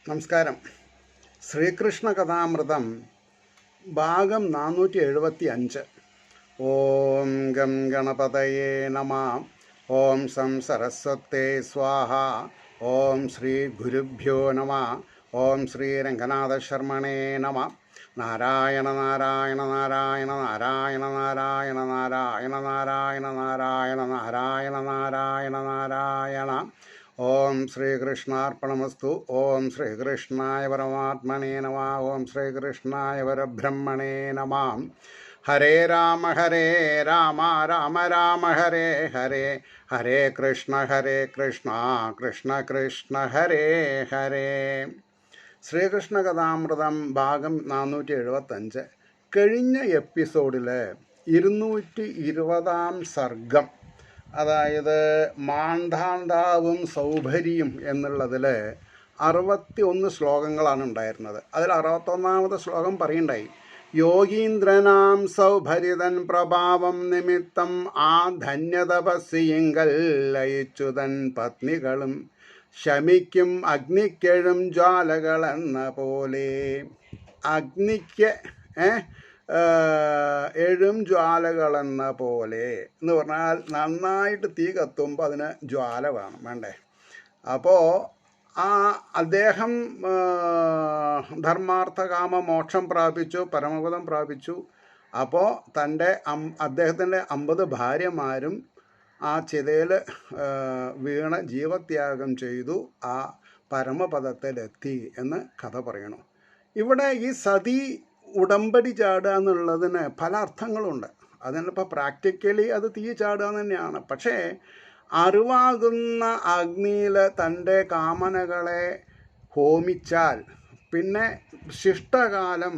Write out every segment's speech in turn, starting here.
നമസ്കാരം. ശ്രീകൃഷ്ണ കഥാമൃതം ഭാഗം 475. ഓം ഗം ഗണപതയേ നമഃ. ഓം സം സരസ്വതേ സ്വാഹ. ഓം ശ്രീ ഗുരുഭ്യോ നമഃ. ഓം ശ്രീ രംഗനാഥശർമ്മണേ നമഃ. നാരായണ നാരായണ നാരായണ നാരായണ നാരായണ നാരായണ നാരായണ നാരായണ നാരായണ നാരായണ നാരായണ. ഓം ശ്രീകൃഷ്ണാർപ്പണമസ്തു. ഓം ശ്രീകൃഷ്ണായ പരമാത്മനേ നമഃ. ഓം ശ്രീകൃഷ്ണായ പരബ്രഹ്മണേ നമഃ. ഹരേ രാമ രാമ രാമ ഹരേ ഹരേ. ഹരേ കൃഷ്ണ കൃഷ്ണ കൃഷ്ണ ഹരേ ഹരേ. ശ്രീകൃഷ്ണ കഥാമൃതം ഭാഗം 475. കഴിഞ്ഞ എപ്പിസോഡിൽ 220-ാം സർഗം, അതായത് മാന്ധാന്താവും സൗഭരിയും എന്നുള്ളതിൽ 61 ശ്ലോകങ്ങളാണ് ഉണ്ടായിരുന്നത്. അതിൽ 61-ാമത്തെ ശ്ലോകം പറയുണ്ടായി: യോഗീന്ദ്രനാം സൗഭരിതൻ പ്രഭാവം നിമിത്തം ആ ധന്യതപസ്സിയിങ്കൽ ലയിച്ചുതൻ പത്നികളും ശമിക്കും അഗ്നിക്കെഴും ജ്വാലകളെന്ന പോലെ. അഗ്നിക്ക് എഴും ജ്വാലകളെന്ന പോലെ എന്ന് പറഞ്ഞാൽ നന്നായിട്ട് തീ കത്തുമ്പോൾ അതിന് ജ്വാല വേണ്ടേ. അപ്പോൾ അദ്ദേഹം ധർമാർത്ഥ കാമ മോക്ഷം പ്രാപിച്ചു, പരമപദം പ്രാപിച്ചു. അപ്പോൾ അദ്ദേഹത്തിൻ്റെ 50 ഭാര്യമാരും ആ ചിതയിൽ വീണ് ജീവത്യാഗം ചെയ്തു, ആ പരമപദത്തിലെത്തി എന്ന് കഥ പറയണു. ഇവിടെ ഈ സതി ഉടമ്പടി ചാടുക എന്നുള്ളതിന് പല അർത്ഥങ്ങളുണ്ട്. അതിനിപ്പോൾ പ്രാക്ടിക്കലി അത് തീ ചാടുക തന്നെയാണ്. പക്ഷേ അറിവാകുന്ന അഗ്നിയിൽ തൻ്റെ കാമനകളെ ഹോമിച്ചാൽ പിന്നെ ശിഷ്ടകാലം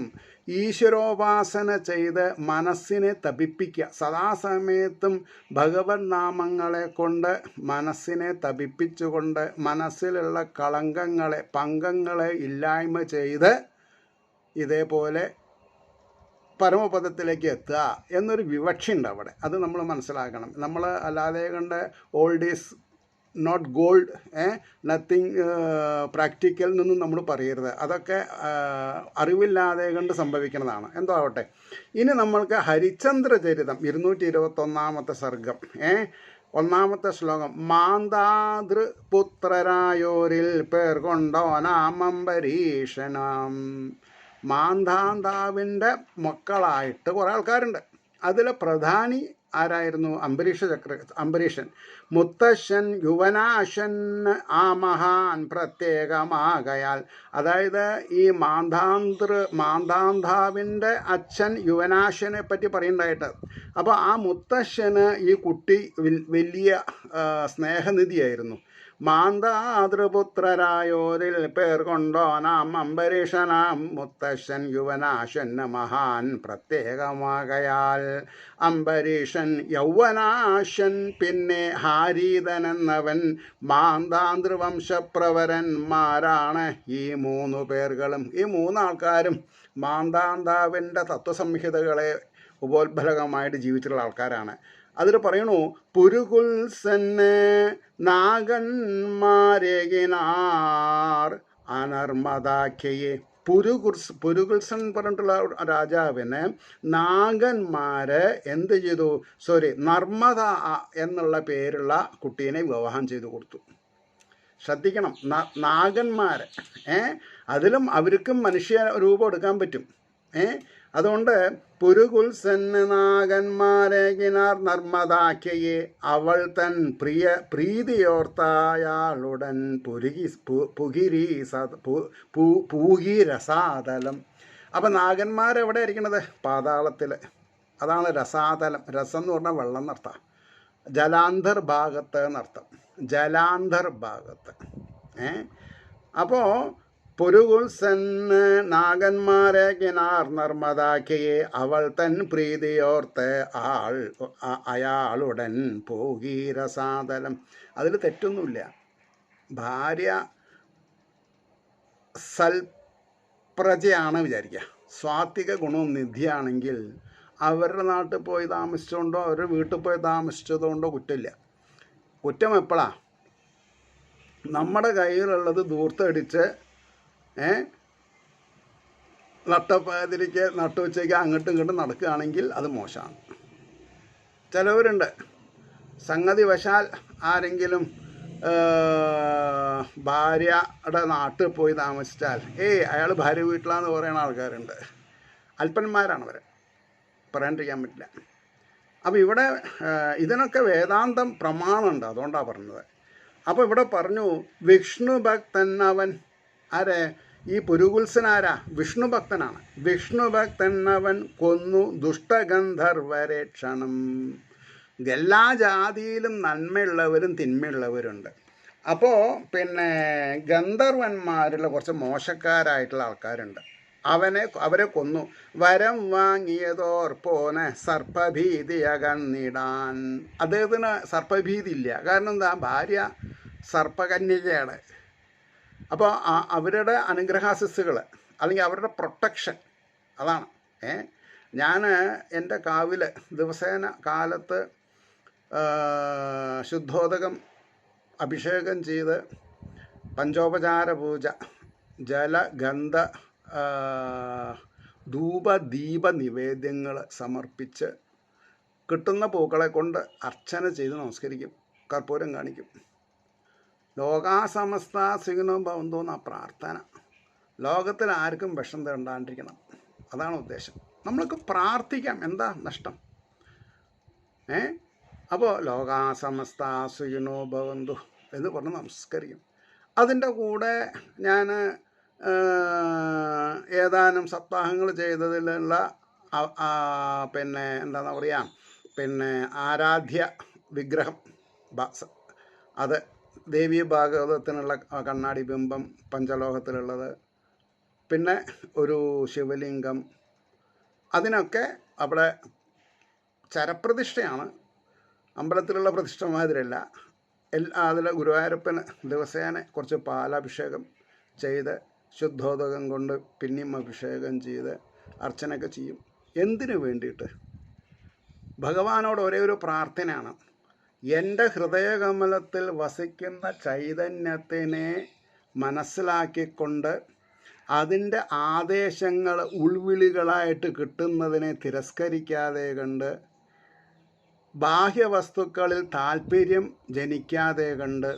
ഈശ്വരോപാസന ചെയ്ത് മനസ്സിനെ തപിപ്പിക്കുക, സദാസമയത്തും ഭഗവത് നാമങ്ങളെ കൊണ്ട് മനസ്സിനെ തപിപ്പിച്ചുകൊണ്ട് മനസ്സിലുള്ള കളങ്കങ്ങളെ പങ്കങ്ങളെ ഇല്ലായ്മ ചെയ്ത് ഇതേപോലെ പരമപദത്തിലേക്ക് എത്തുക എന്നൊരു വിവക്ഷയുണ്ട് അവിടെ. അത് നമ്മൾ മനസ്സിലാക്കണം. നമ്മൾ അല്ലാതെ കണ്ട് old is not gold, nothing practical എന്നൊന്നും നമ്മൾ പറയരുത്. അതൊക്കെ അറിവില്ലാതെ കണ്ട് സംഭവിക്കുന്നതാണ്. എന്തോ ആവട്ടെ. ഇനി നമ്മൾക്ക് ഹരിചന്ദ്രചരിതം 221-ാമത്തെ സർഗം, 1-ാമത്തെ ശ്ലോകം. മാന്താതൃപുത്രരായോരിൽ പേർ കൊണ്ടോനാമംബരീഷനാം. മാന്ധാന്താവിൻ്റെ മക്കളായിട്ട് കുറേ ആൾക്കാരുണ്ട്. അതിൽ പ്രധാനി ആരായിരുന്നു? അംബരീഷൻ. മുത്തശ്ശൻ യുവനാശൻ ആ മഹാൻ പ്രത്യേകമാകയാൽ. അതായത് ഈ മാന്ധാന്താവിൻ്റെ അച്ഛൻ യുവനാശനെ പറ്റി പറയുണ്ടായിട്ട്. അപ്പോൾ ആ മുത്തശ്ശന് ഈ കുട്ടി വലിയ സ്നേഹനിധിയായിരുന്നു. മാന്താതൃപുത്രരായോരിൽ പേർ കൊണ്ടോനാം അംബരീഷനാം മുത്തശ്ശൻ യുവനാശൻ മഹാൻ പ്രത്യേകമാകയാൽ. അംബരീഷൻ യൗവനാശൻ പിന്നെ ഹാരീതൻ എന്നവൻ മാന്താതൃവംശപ്രവരന്മാരാണ് ഈ 3 പേர்களுം. ഈ 3 ആൾക്കാരും മാന്താന്താവിൻ്റെ തത്വസംഹിതകളെ ഉപോത്ബലകമായിട്ട് ജീവിച്ചിട്ടുള്ള ആൾക്കാരാണ്. അതിൽ പറയണു, പുരുകുൽസന് നാഗന്മാരേകിനാർ അനർമ്മദാഖ്യയെ. പുരുകുൽസൻ പറഞ്ഞിട്ടുള്ള രാജാവിന് നാഗന്മാര് എന്ത് ചെയ്തു? നർമ്മദ എന്നുള്ള പേരുള്ള കുട്ടീനെ വിവാഹം ചെയ്തു കൊടുത്തു. ശ്രദ്ധിക്കണം, നാഗന്മാർ. അതിലും അവർക്കും മനുഷ്യ രൂപം എടുക്കാൻ പറ്റും. അതുകൊണ്ട് പുരുകുൽസന് നാഗന്മാരേകിനാർ നർമ്മദാഖ്യയെ. അവൾ തൻ പ്രീതിയോർത്തായാളുടൻ പൂഗിരസാതലം. അപ്പം നാഗന്മാരെവിടെ ഇരിക്കണത്? പാതാളത്തിൽ. അതാണ് രസാതലം. രസം എന്ന് പറഞ്ഞാൽ വെള്ളം എന്നർത്ഥം. ജലാന്ധർ ഭാഗത്ത് എന്നർത്ഥം. ജലാന്ധർ ഭാഗത്ത്. അപ്പോൾ പുരുകുൽസന് നാഗന്മാരേകിനാർ നർമ്മദാഖ്യയെ. അവൾ തൻ പ്രീതിയോർത്ത് അയാളുടൻ പൂഗീരസാതലം. അതിൽ തെറ്റൊന്നുമില്ല. ഭാര്യ സൽപ്രജയാണ് വിചാരിക്കുക, സ്വാത്വിക ഗുണവും നിധിയാണെങ്കിൽ അവരുടെ നാട്ടിൽ പോയി താമസിച്ചുകൊണ്ടോ അവരുടെ വീട്ടിൽ പോയി താമസിച്ചതുകൊണ്ടോ കുറ്റമില്ല. കുറ്റം എപ്പോഴാണ്? നമ്മുടെ കയ്യിലുള്ളത് ദൂർത്തടിച്ച് നട്ടപ്പാതിരിക്ക് നട്ടുവച്ചേക്ക് അങ്ങോട്ടും ഇങ്ങോട്ടും നടക്കുകയാണെങ്കിൽ അത് മോശമാണ്. ചിലവരുണ്ട് സംഗതി വശാൽ ആരെങ്കിലും ഭാര്യയുടെ നാട്ടിൽ പോയി താമസിച്ചാൽ അയാൾ ഭാര്യ വീട്ടിലാന്ന് പറയുന്ന ആൾക്കാരുണ്ട്. അല്പന്മാരാണ് അവർ, പറയാണ്ടിരിക്കാൻ പറ്റില്ല. അപ്പോൾ ഇവിടെ ഇതിനൊക്കെ വേദാന്തം പ്രമാണമുണ്ട്, അതുകൊണ്ടാണ് പറഞ്ഞത്. അപ്പോൾ ഇവിടെ പറഞ്ഞു വിഷ്ണു ഭക്തൻ അവൻ. ആരെ? ഈ പുരുകുൽസനാരാ? വിഷ്ണു ഭക്തനാണ്. വിഷ്ണു ഭക്തൻ അവൻ കൊന്നു ദുഷ്ടഗന്ധർവരെ ക്ഷണം. എല്ലാ ജാതിയിലും നന്മയുള്ളവരും തിന്മയുള്ളവരുണ്ട്. അപ്പോൾ പിന്നെ ഗന്ധർവന്മാരിൽ കുറച്ച് മോശക്കാരായിട്ടുള്ള ആൾക്കാരുണ്ട്. അവരെ കൊന്നു. വരം വാങ്ങിയതോർപ്പോനെ സർപ്പഭീതി അകന്നിടാൻ. അദ്ദേഹത്തിന് സർപ്പഭീതി ഇല്ല. കാരണം എന്താ? ഭാര്യ സർപ്പകന്യകയാണ്. അപ്പോൾ അവരുടെ അനുഗ്രഹാശിസ്സുകൾ അല്ലെങ്കിൽ അവരുടെ പ്രൊട്ടക്ഷൻ അതാണ്. ഞാൻ എൻ്റെ കാവിൽ ദിവസേന കാലത്ത് ശുദ്ധോദകം അഭിഷേകം ചെയ്ത് പഞ്ചോപചാര പൂജ, ജലഗന്ധ ധൂപദീപ നിവേദ്യങ്ങൾ സമർപ്പിച്ച് കിട്ടുന്ന പൂക്കളെ കൊണ്ട് അർച്ചന ചെയ്ത് നമസ്കരിക്കും, കർപ്പൂരം കാണിക്കും. ലോകാസമസ്ത സുഖിനോ ഭവന്തോന്ന പ്രാർത്ഥന. ലോകത്തിൽ ആർക്കും വിഷം തേണ്ടാണ്ടിരിക്കണം, അതാണ് ഉദ്ദേശം. നമ്മൾക്ക് പ്രാർത്ഥിക്കാം, എന്താ നഷ്ടം? അപ്പോൾ ലോകാസമസ്ത സുഖിനോ ഭവന്തു എന്ന് പറഞ്ഞ് നമസ്കരിക്കും. അതിൻ്റെ കൂടെ ഞാൻ ഏതാനും സപ്താഹങ്ങൾ ചെയ്തതിലുള്ള പിന്നെ എന്താണെന്ന് പറയുക, പിന്നെ ആരാധ്യ വിഗ്രഹം അത് ദേവീ ഭാഗവതത്തിനുള്ള കണ്ണാടി ബിംബം പഞ്ചലോഹത്തിലുള്ളത്, പിന്നെ ഒരു ശിവലിംഗം, അതിനൊക്കെ അവിടെ ചരപ്രതിഷ്ഠയാണ്, അമ്പലത്തിലുള്ള പ്രതിഷ്ഠ മാതിരിയല്ല. അതിൽ ഗുരുവായൂരപ്പന് ദിവസേന കുറച്ച് പാലഭിഷേകം ചെയ്ത് ശുദ്ധോദകം കൊണ്ട് പിന്നെയും അഭിഷേകം ചെയ്ത് അർച്ചനയൊക്കെ ചെയ്യും. എന്തിനു വേണ്ടിയിട്ട്? ഭഗവാനോട് ഒരേ ഒരു പ്രാർത്ഥനയാണ്, എൻ്റെ ഹൃദയകമലത്തിൽ വസിക്കുന്ന ചൈതന്യത്തിനെ മനസ്സിലാക്കിക്കൊണ്ട് അതിൻ്റെ ആദേശങ്ങൾ ഉൾവിളികളായിട്ട് കിട്ടുന്നതിനെ തിരസ്കരിക്കാതെ കണ്ട്, ബാഹ്യവസ്തുക്കളിൽ താല്പര്യം ജനിക്കാതെ കണ്ട്,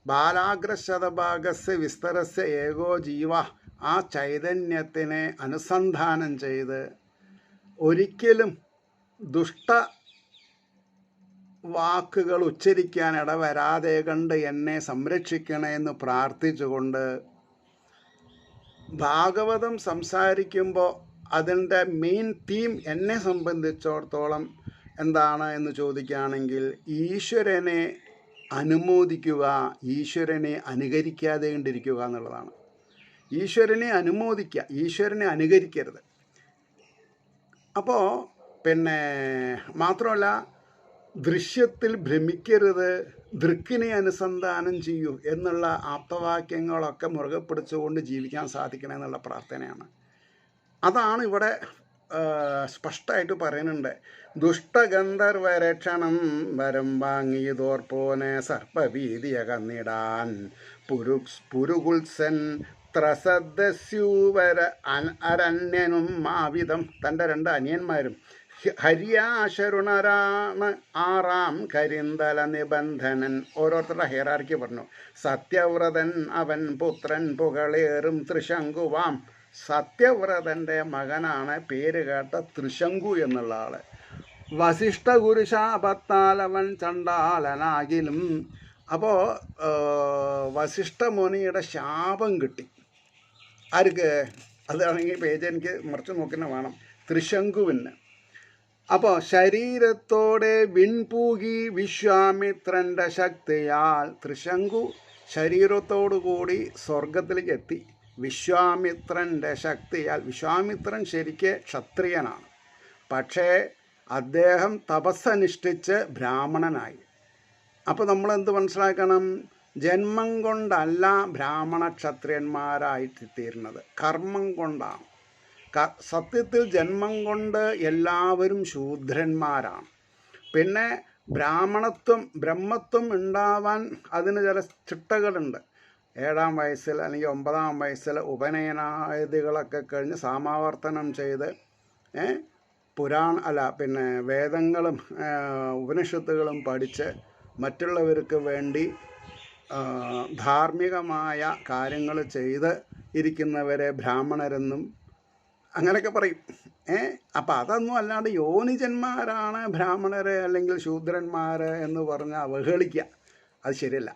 ബാലാഗ്രശതഭാഗസ്യ വിസ്തരസ്യ ഏകോ ജീവ, ആ ചൈതന്യത്തിനെ അനുസന്ധാനം ചെയ്ത് ഒരിക്കലും ദുഷ്ട വാക്കുകൾ ഉച്ചരിക്കാൻ ഇടവരാതെ കണ്ട് എന്നെ സംരക്ഷിക്കണേ എന്ന് പ്രാർത്ഥിച്ചുകൊണ്ട് ഭാഗവതം സംസാരിക്കുമ്പോൾ അതിൻ്റെ മെയിൻ തീം എന്നെ സംബന്ധിച്ചിടത്തോളം എന്താണ് എന്ന് ചോദിക്കുകയാണെങ്കിൽ ഈശ്വരനെ അനുമോദിക്കുക, ഈശ്വരനെ അനുകരിക്കാതെ കണ്ടിരിക്കുക എന്നുള്ളതാണ്. ഈശ്വരനെ അനുമോദിക്കുക, ഈശ്വരനെ അനുകരിക്കരുത്. അപ്പോൾ പിന്നെ മാത്രമല്ല, ദൃശ്യത്തിൽ ഭ്രമിക്കരുത്, ദൃക്കിനെ അനുസന്ധാനം ചെയ്യൂ എന്നുള്ള ആപ്തവാക്യങ്ങളൊക്കെ മുറുകെ പിടിച്ചുകൊണ്ട് ജീവിക്കാൻ സാധിക്കണമെന്നുള്ള പ്രാർത്ഥനയാണ്. അതാണ് ഇവിടെ സ്പഷ്ടമായിട്ട് പറയുന്നുണ്ട്. ദുഷ്ടഗന്ധർവരക്ഷണം വരം വാങ്ങിയതോർപ്പോനെ സർപ്പഭീതി അകന്നിടാൻ പുരുകുൽസൻ ത്രസദ്സ്യൂവര അരണ്യനും മാവിധം. തൻ്റെ 2 അനിയന്മാരും ഹരിയാശരുണരാണ് ആറാം കരിന്തല നിബന്ധനൻ. ഓരോരുത്തരുടെ ഹെയറാർക്കി പറഞ്ഞു. സത്യവ്രതൻ അവൻ പുത്രൻ പുകളേറും തൃശങ്കുവാം. സത്യവ്രതൻ്റെ മകനാണ് പേര് കേട്ട തൃശങ്കു എന്നുള്ള ആൾ. വസിഷ്ഠ ഗുരുശാപത്താൽ അവൻ ചണ്ടാലനാകിലും. അപ്പോൾ വസിഷ്ഠ മുനിയുടെ ശാപം കിട്ടി. ആർക്ക്? അതാണെങ്കിൽ പേജ് എനിക്ക് മറിച്ച് നോക്കുന്ന വേണം. തൃശങ്കുവിന്. അപ്പോൾ ശരീരത്തോടെ വിൺപൂകി വിശ്വാമിത്രൻ്റെ ശക്തിയാൽ തൃശങ്കു ശരീരത്തോടു കൂടി സ്വർഗത്തിലേക്ക് എത്തി. വിശ്വാമിത്രൻ്റെ ശക്തിയാൽ. വിശ്വാമിത്രൻ ശരിക്ക് ക്ഷത്രിയനാണ്, പക്ഷേ അദ്ദേഹം തപസ്സനുഷ്ഠിച്ച് ബ്രാഹ്മണനായി. അപ്പോൾ നമ്മളെന്ത് മനസ്സിലാക്കണം? ജന്മം കൊണ്ടല്ല ബ്രാഹ്മണ ക്ഷത്രിയന്മാരായിട്ട് തീരുന്നത്, കർമ്മം കൊണ്ടാണ്. സത്യത്തിൽ ജന്മം കൊണ്ട് എല്ലാവരും ശൂദ്രന്മാരാണ്. പിന്നെ ബ്രാഹ്മണത്വം ബ്രഹ്മത്വം ഉണ്ടാവാൻ അതിന് ചില ചിട്ടകളുണ്ട്. 7-ാം വയസ്സിൽ അല്ലെങ്കിൽ 9-ാം വയസ്സിൽ ഉപനയനാദികളൊക്കെ കഴിഞ്ഞ് സാമാവർത്തനം ചെയ്ത് വേദങ്ങളും ഉപനിഷത്തുകളും പഠിച്ച് മറ്റുള്ളവർക്ക് വേണ്ടി ധാർമ്മികമായ കാര്യങ്ങൾ ചെയ്ത് ഇരിക്കുന്നവരെ ബ്രാഹ്മണരെന്നും അങ്ങനെയൊക്കെ പറയും. അപ്പം അതൊന്നും അല്ലാണ്ട് യോനിജന്മാരാണ് ബ്രാഹ്മണർ അല്ലെങ്കിൽ ശൂദ്രന്മാർ എന്ന് പറഞ്ഞ് അവഹേളിക്കുക, അത് ശരിയല്ല.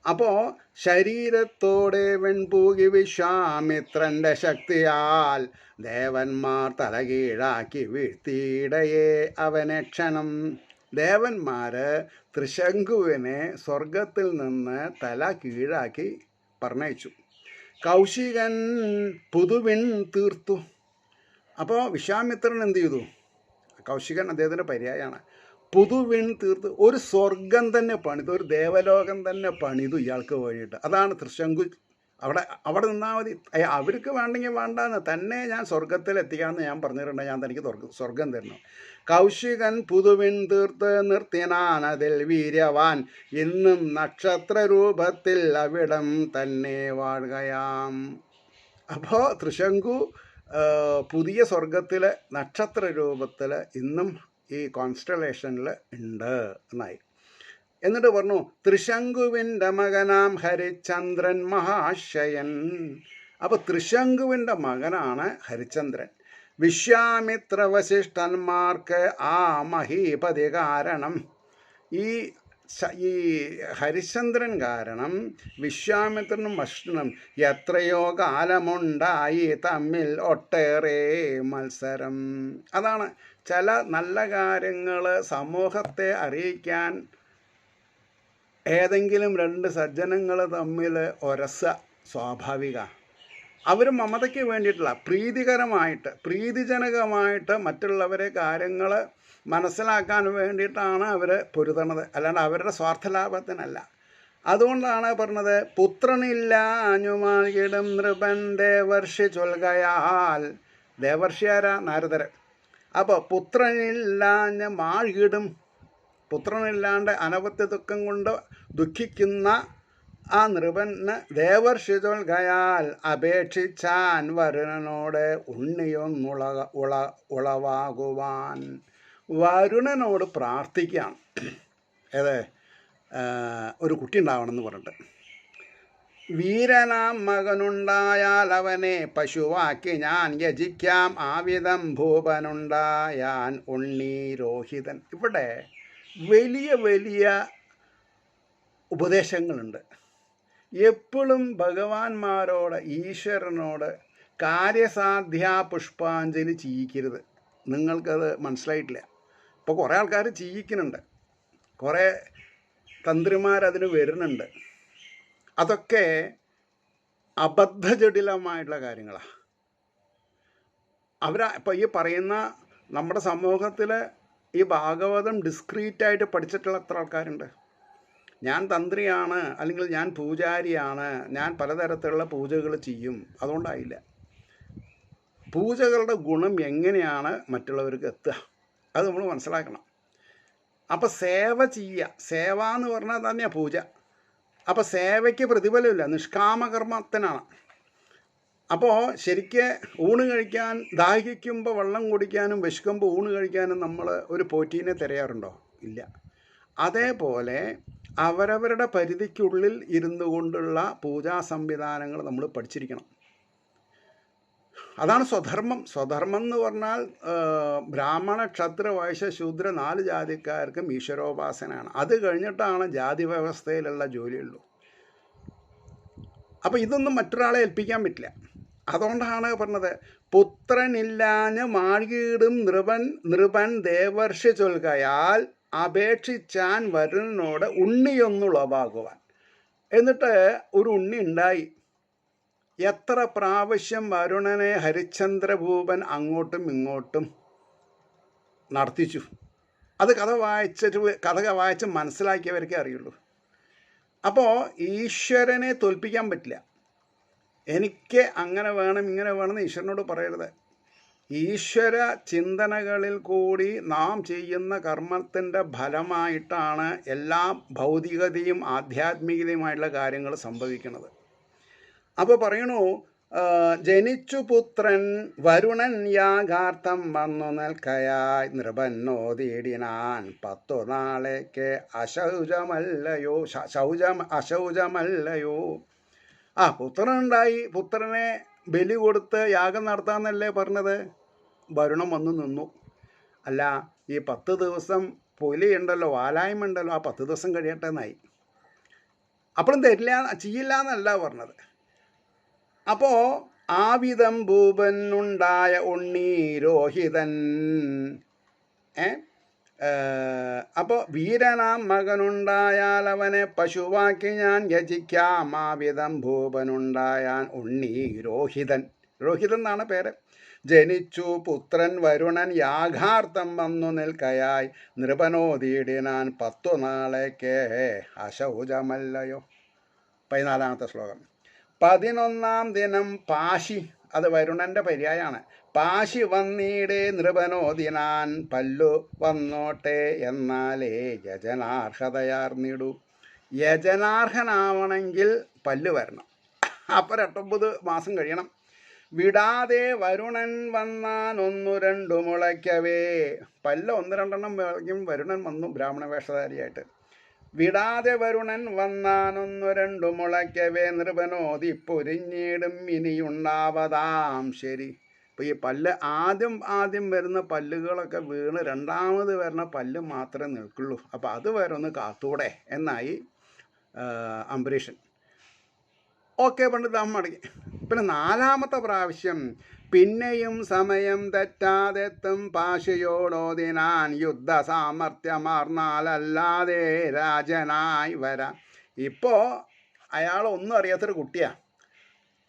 അപ്പോൾ ശരീരത്തോടെ വെൺപൂകി വിശ്വാമിത്രൻ്റെ ശക്തിയാൽ ദേവന്മാർ തലകീഴാക്കി വീഴ്ത്തിയിടയെ അവനെ ക്ഷണം. ദേവന്മാർ ത്രിശങ്കുവിനെ സ്വർഗത്തിൽ നിന്ന് തല കീഴാക്കി പറഞ്ഞയച്ചു. കൗശികൻ പുതുവിൺ തീർത്തു. അപ്പോൾ വിശ്വാമിത്രൻ എന്ത് ചെയ്തു? കൗശികൻ അദ്ദേഹത്തിൻ്റെ പര്യായമാണ്. പുതുവിൺ തീർത്ത് ഒരു സ്വർഗം തന്നെ പണിതു, ഒരു ദേവലോകം തന്നെ പണിതു ഇയാൾക്ക് വേണ്ടിയിട്ട്. അതാണ് ത്രിശങ്കു. അവിടെ നിന്നാൽ മതി, അവർക്ക് വേണ്ടെങ്കിൽ വേണ്ടാന്ന് തന്നെ ഞാൻ സ്വർഗത്തിൽ എത്തിക്കാമെന്ന് ഞാൻ പറഞ്ഞിട്ടുണ്ട്, ഞാൻ തനിക്ക് സ്വർഗം തരണം. കൗശികൻ പുതുവിൻ തീർത്ത് നിർത്തിനാൻ അതിൽ വീര്യവാൻ, ഇന്നും നക്ഷത്ര രൂപത്തിൽ അവിടം തന്നെ വാഴുകയാം. അപ്പോൾ ത്രിശങ്കു പുതിയ സ്വർഗത്തിൽ നക്ഷത്ര രൂപത്തിൽ ഇന്നും ഈ കോൺസ്റ്റലേഷനിൽ ഉണ്ട് എന്നായി. എന്നിട്ട് പറഞ്ഞു, ത്രിശങ്കുവിൻ്റെ മകനാം ഹരിചന്ദ്രൻ മഹാശയൻ. അപ്പോൾ ത്രിശങ്കുവിൻ്റെ മകനാണ് ഹരിചന്ദ്രൻ. വിശ്വാമിത്ര വസിഷ്ഠന്മാർക്ക് ആ മഹീപതി കാരണം, ഈ ഹരിചന്ദ്രൻ കാരണം വിശ്വാമിത്രനും വസിഷ്ഠനും എത്രയോ കാലമുണ്ടായി തമ്മിൽ ഒട്ടേറെ മത്സരം. അതാണ് ചില നല്ല കാര്യങ്ങൾ സമൂഹത്തെ അറിയിക്കാൻ ഏതെങ്കിലും രണ്ട് സജ്ജനങ്ങൾ തമ്മിൽ സ്വാഭാവിക. അവർ മമതയ്ക്ക് വേണ്ടിയിട്ടുള്ള പ്രീതിജനകമായിട്ട് മറ്റുള്ളവരെ കാര്യങ്ങൾ മനസ്സിലാക്കാൻ വേണ്ടിയിട്ടാണ് അവർ പൊരുതണത്, അല്ലാണ്ട് അവരുടെ സ്വാർത്ഥലാഭത്തിനല്ല. അതുകൊണ്ടാണ് പറഞ്ഞത്, പുത്രനില്ലാഞ്ഞുമാകിടും നൃപൻ ദേവർഷി ചൊൽകയാൽ. ദേവർഷിയാരാ? നാരദർ. അപ്പോൾ പുത്രനില്ലാഞ്ഞ മാഴിടും, പുത്രനില്ലാണ്ട് അനവത്യ ദുഃഖം കൊണ്ട് ദുഃഖിക്കുന്ന ആ നൃപന് ദേവർഷി ചൊൽകയാൽ അപേക്ഷിച്ചാൻ വരുണനോട് ഉളവാകുവാൻ. വരുണനോട് പ്രാർത്ഥിക്കുകയാണ്. ഒരു കുട്ടി ഉണ്ടാവണമെന്ന് പറഞ്ഞിട്ട്. വീരനാം മകനുണ്ടായാൽ അവനെ പശുവാക്കി ഞാൻ യജിക്കാം, ആവിധം ഭൂപനുണ്ടായാൻ ഉണ്ണി രോഹിതൻ. ഇവിടെ വലിയ വലിയ ഉപദേശങ്ങളുണ്ട്. എപ്പോഴും ഭഗവാന്മാരോട്, ഈശ്വരനോട് കാര്യസാധ്യ പുഷ്പാഞ്ജലി ചെയ്യിക്കരുത്. നിങ്ങൾക്കത് മനസ്സിലായിട്ടില്ല. ഇപ്പോൾ കുറേ ആൾക്കാർ ചെയ്യിക്കുന്നുണ്ട്, കുറേ തന്ത്രിമാരതിന് വരുന്നുണ്ട്. അതൊക്കെ അബദ്ധജടിലമായിട്ടുള്ള കാര്യങ്ങളാണ്. ഇപ്പോൾ ഈ പറയുന്ന നമ്മുടെ സമൂഹത്തിൽ ഈ ഭാഗവതം ഡിസ്ക്രീറ്റായിട്ട് പഠിച്ചിട്ടുള്ള എത്ര ആൾക്കാരുണ്ട്? ഞാൻ തന്ത്രിയാണ്, അല്ലെങ്കിൽ ഞാൻ പൂജാരിയാണ്, ഞാൻ പലതരത്തിലുള്ള പൂജകൾ ചെയ്യും, അതുകൊണ്ടായില്ല. പൂജകളുടെ ഗുണം എങ്ങനെയാണ് മറ്റുള്ളവർക്ക് എത്തുക, അത് നമ്മൾ മനസ്സിലാക്കണം. അപ്പോൾ സേവ ചെയ്യുക, സേവ എന്ന് പറഞ്ഞാൽ തന്നെയാണ് പൂജ. അപ്പോൾ സേവയ്ക്ക് പ്രതിഫലമില്ല, നിഷ്കാമകർമ്മത്തിനാണ്. അപ്പോൾ ശരിക്ക് ഊണ് കഴിക്കാൻ, ദാഹിക്കുമ്പോൾ വെള്ളം കുടിക്കാനും വിശക്കുമ്പോൾ ഊണ് കഴിക്കാനും നമ്മൾ ഒരു പോറ്റീനെ തിരയാറുണ്ടോ? ഇല്ല. അതേപോലെ അവരവരുടെ പരിധിക്കുള്ളിൽ ഇരുന്നു കൊണ്ടുള്ള പൂജാ സംവിധാനങ്ങൾ നമ്മൾ പഠിച്ചിരിക്കണം. അതാണ് സ്വധർമ്മം. സ്വധർമ്മം എന്ന് പറഞ്ഞാൽ ബ്രാഹ്മണ, ക്ഷത്ര, വൈശ്യ, ശൂദ്ര 4 ജാതിക്കാർക്കും ഈശ്വരോപാസനയാണ്. അത് കഴിഞ്ഞിട്ടാണ് ജാതി വ്യവസ്ഥയിലുള്ള ജോലിയുള്ളൂ. അപ്പോൾ ഇതൊന്നും മറ്റൊരാളെ ഏൽപ്പിക്കാൻ പറ്റില്ല. അതുകൊണ്ടാണ് പറഞ്ഞത്, പുത്രനില്ലാഞ്ഞ് മാഴ്കീടും നൃപൻ ദേവർഷി ചൊൽകയാൽ അപേക്ഷിച്ചാൻ വരുണനോട് ഉണ്ണിയൊന്നുളവാകുവാൻ. എന്നിട്ട് ഒരു ഉണ്ണി ഉണ്ടായി. എത്ര പ്രാവശ്യം വരുണനെ ഹരിചന്ദ്രഭൂപൻ അങ്ങോട്ടും ഇങ്ങോട്ടും നടത്തിച്ചു. അത് കഥ വായിച്ച് മനസ്സിലാക്കിയവർക്കേ അറിയുള്ളൂ. അപ്പോൾ ഈശ്വരനെ തോൽപ്പിക്കാൻ പറ്റില്ല. എനിക്ക് അങ്ങനെ വേണം ഇങ്ങനെ വേണമെന്ന് ഈശ്വരനോട് പറയരുത്. ഈശ്വര ചിന്തനകളിൽ കൂടി നാം ചെയ്യുന്ന കർമ്മത്തിൻ്റെ ഫലമായിട്ടാണ് എല്ലാ ഭൗതികതയും ആധ്യാത്മികതയുമായിട്ടുള്ള കാര്യങ്ങൾ സംഭവിക്കുന്നത്. അപ്പോൾ പറയണു, ജനിച്ചു പുത്രൻ വരുണൻ യാഗാർത്ഥം വന്നു നിൽക്കയായി നൃപന്നോതിടിനാൻ 10 നാളേക്ക് അശൗചമല്ലയോ. പുത്രനുണ്ടായി, പുത്രനെ ബലി കൊടുത്ത് യാഗം നടത്താമെന്നല്ലേ പറഞ്ഞത്. വരുണം വന്നു നിന്നു. അല്ല, ഈ 10 ദിവസം പുലിയുണ്ടല്ലോ, വാലായ്മ ഉണ്ടല്ലോ, ആ 10 ദിവസം കഴിയട്ടെ എന്നായി. അപ്പോഴും ചെയ്യില്ല എന്നല്ല പറഞ്ഞത്. അപ്പോൾ ആവിധം ഭൂപനുണ്ടായ ഉണ്ണി രോഹിതൻ, അപ്പോൾ വീരനാം മകനുണ്ടായാൽ അവനെ പശുവാക്കി ഞാൻ യജിക്കാം. ആവിധം ഭൂപനുണ്ടായാൻ ഉണ്ണി രോഹിതൻ, രോഹിതൻ എന്നാണ് പേര്. ജനിച്ചു പുത്രൻ വരുണൻ യാഗാർത്ഥം വന്നു നിൽക്കയായി നൃപനോദീടിനാൻ 10 നാളേക്ക് അശൗചമല്ലയോ. 14-ാമത്തെ ശ്ലോകം. 11-ാം ദിനം പാശി, അത് വരുണൻ്റെ പര്യായാണ്. പാശി വന്നീടെ നൃപനോദിനാൻ പല്ലു വന്നോട്ടെ എന്നാലേ യജനാർഹതയാർന്നിടൂ. യജനാർഹനാവണമെങ്കിൽ പല്ല് വരണം. അപ്പോൾ 8-9 മാസം കഴിയണം. വിടാതെ വരുണൻ വന്നാൻ 1-2 മുളയ്ക്കവേ. പല്ല് 1-2 മുളയ്ക്കും. വരുണൻ വന്നു ബ്രാഹ്മണ വേഷധാരിയായിട്ട്. വിടാതെ വരുണൻ വന്നാൻ 1-2 മുളയ്ക്കവേ നൃപനോദി പൊരിഞ്ഞിടും ഇനിയുണ്ടാവതാം ശരി. അപ്പോൾ ഈ പല്ല് ആദ്യം വരുന്ന പല്ലുകളൊക്കെ വീണ് രണ്ടാമത് വരുന്ന പല്ല് മാത്രമേ നിൽക്കുള്ളൂ. അപ്പോൾ അത് വരെ ഒന്ന് കാത്തൂടെ എന്നായി അംബരീഷൻ. ഓക്കെ, പണ്ട് മടങ്ങി. പിന്നെ 4-ാമത്തെ പ്രാവശ്യം പിന്നെയും സമയം തെറ്റാതെത്തും പാശയോടോതിനാൻ യുദ്ധ സാമർഥ്യമാർന്നാലല്ലാതെ രാജനായി വരാം. ഇപ്പോൾ അയാൾ ഒന്നും അറിയാത്തൊരു കുട്ടിയാണ്.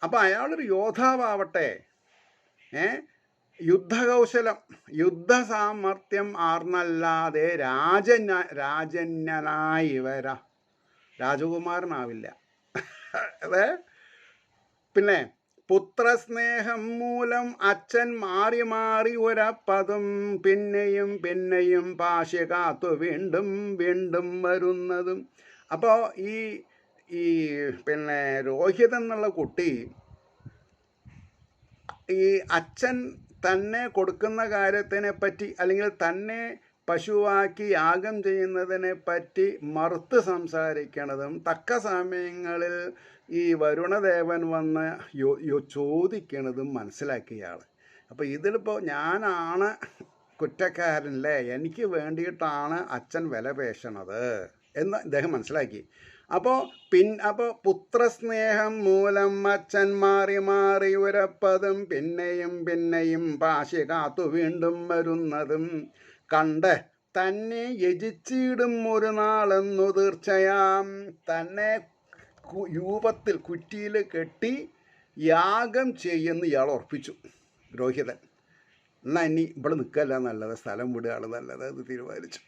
അപ്പോൾ അയാളൊരു യോദ്ധാവട്ടെ, യുദ്ധകൗശലം യുദ്ധസാമർഥ്യം ആർന്നല്ലാതെ രാജന്യനായി വരാം. രാജകുമാരനാവില്ല. അതെ. പിന്നെ പുത്രസ്നേഹം മൂലം അച്ഛൻ മാറി മാറി ഒരപ്പതും പിന്നെയും പാശി കാത്തു വീണ്ടും വരുന്നതും. അപ്പോൾ ഈ പിന്നെ രോഹിതൻ എന്നുള്ള കുട്ടി ഈ അച്ഛൻ തന്നെ കൊടുക്കുന്ന കാര്യത്തിനെ പറ്റി, അല്ലെങ്കിൽ തന്നെ പശുവാക്കി യാഗം ചെയ്യുന്നതിനെ പറ്റി മറുത്ത് സംസാരിക്കണതും തക്ക സമയങ്ങളിൽ ഈ വരുണദേവൻ വന്ന് ചോദിക്കണതും മനസ്സിലാക്കിയ ആൾ. അപ്പോൾ ഇതിലിപ്പോൾ ഞാനാണ് കുറ്റക്കാരനല്ലേ, എനിക്ക് വേണ്ടിയിട്ടാണ് അച്ഛൻ വില പേശണത് എന്ന് അദ്ദേഹം മനസ്സിലാക്കി. അപ്പോൾ പുത്രസ്നേഹം മൂലം അച്ഛൻ മാറി ഉരപ്പതും പിന്നെയും പാശി കാത്തു വീണ്ടും വരുന്നതും കണ്ട് തന്നെ യജിച്ചിടും ഒരു നാളെന്നു തീർച്ചയാം. തന്നെ രൂപത്തിൽ കുറ്റിയിൽ കെട്ടി യാഗം ചെയ്യുന്ന ഇയാൾ ഉറപ്പിച്ചു രോഹിതൻ. എന്നാൽ ഇനി ഇവിടെ നിൽക്കല്ല നല്ലത്, സ്ഥലം വിടുകയാണ് നല്ലത് എന്ന് തീരുമാനിച്ചു.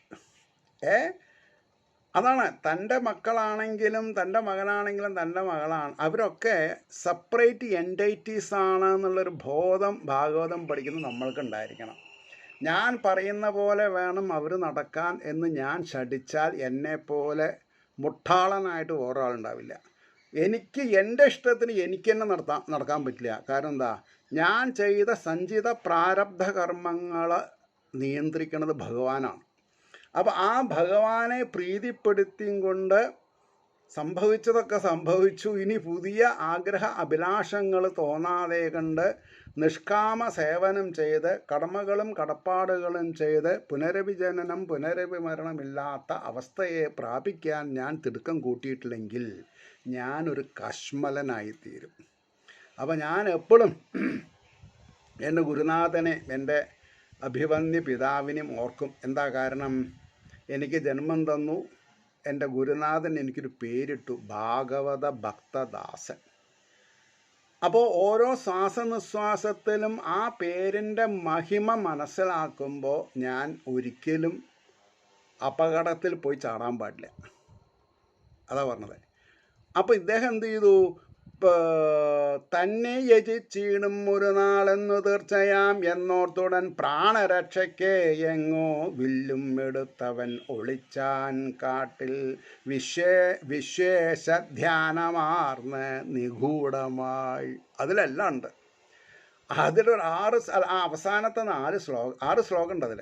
അതാണ് തൻ്റെ മക്കളാണെങ്കിലും തൻ്റെ മകനാണെങ്കിലും തൻ്റെ മകളാണ്, അവരൊക്കെ സെപ്പറേറ്റ് എൻറ്റൈറ്റീസ് ആണ് എന്നുള്ളൊരു ബോധം ഭാഗവതം പഠിക്കുന്ന നമ്മൾക്ക് ഉണ്ടായിരിക്കണം. ഞാൻ പറയുന്ന പോലെ വേണം അവർ നടക്കാൻ എന്ന് ഞാൻ ശഠിച്ചാൽ എന്നെപ്പോലെ മുട്ടാളനായിട്ട് ഒരാളുണ്ടാവില്ല. എനിക്ക് എൻ്റെ ഇഷ്ടത്തിന് എനിക്ക് തന്നെ നടക്കാൻ പറ്റില്ല. കാരണം എന്താ, ഞാൻ ചെയ്ത സഞ്ചിത പ്രാരബ്ധ കർമ്മങ്ങൾ നിയന്ത്രിക്കുന്നത് ഭഗവാനാണ്. അപ്പോൾ ആ ഭഗവാനെ പ്രീതിപ്പെടുത്തിയും കൊണ്ട് സംഭവിച്ചതൊക്കെ സംഭവിച്ചു. ഇനി പുതിയ ആഗ്രഹ അഭിലാഷങ്ങൾ തോന്നാതെ കണ്ട് നിഷ്കാമ സേവനം ചെയ്ത് കടമകളും കടപ്പാടുകളും ചെയ്ത് പുനരഭിജനനം പുനരഭിമരണമില്ലാത്ത അവസ്ഥയെ പ്രാപിക്കാൻ ഞാൻ തിടുക്കം കൂട്ടിയിട്ടില്ലെങ്കിൽ ഞാനൊരു കശ്മലനായിത്തീരും. അപ്പോൾ ഞാൻ എപ്പോഴും എൻ്റെ ഗുരുനാഥനെ, എൻ്റെ അഭിവന്യ പിതാവിനെയും ഓർക്കും. എന്താ കാരണം, എനിക്ക് ജന്മം തന്നു എൻ്റെ ഗുരുനാഥൻ, എനിക്കൊരു പേരിട്ടു, ഭാഗവത ഭക്തദാസൻ. അപ്പോൾ ഓരോ ശ്വാസനിശ്വാസത്തിലും ആ പേരിൻ്റെ മഹിമ മനസ്സിലാക്കുമ്പോൾ ഞാൻ ഒരിക്കലും അപകടത്തിൽ പോയി ചാടാൻ പാടില്ല. അതാ പറഞ്ഞത്. അപ്പോൾ ഇദ്ദേഹം എന്ത് ചെയ്തു, തന്നെ യജിച്ചീടും ഒരു നാളെന്നു തീർച്ചയാം എന്നോർത്തുടൻ പ്രാണരക്ഷയ്ക്ക് എങ്ങോ വില്ലും എടുത്തവൻ ഒളിച്ചാൻ കാട്ടിൽ വിശേഷധ്യാനമാർന്ന് നിഗൂഢമായി. അതിലെല്ലാം ഉണ്ട്. അതിലൊരു അവസാനത്തെ 6 ശ്ലോകം ഉണ്ട്. അതിൽ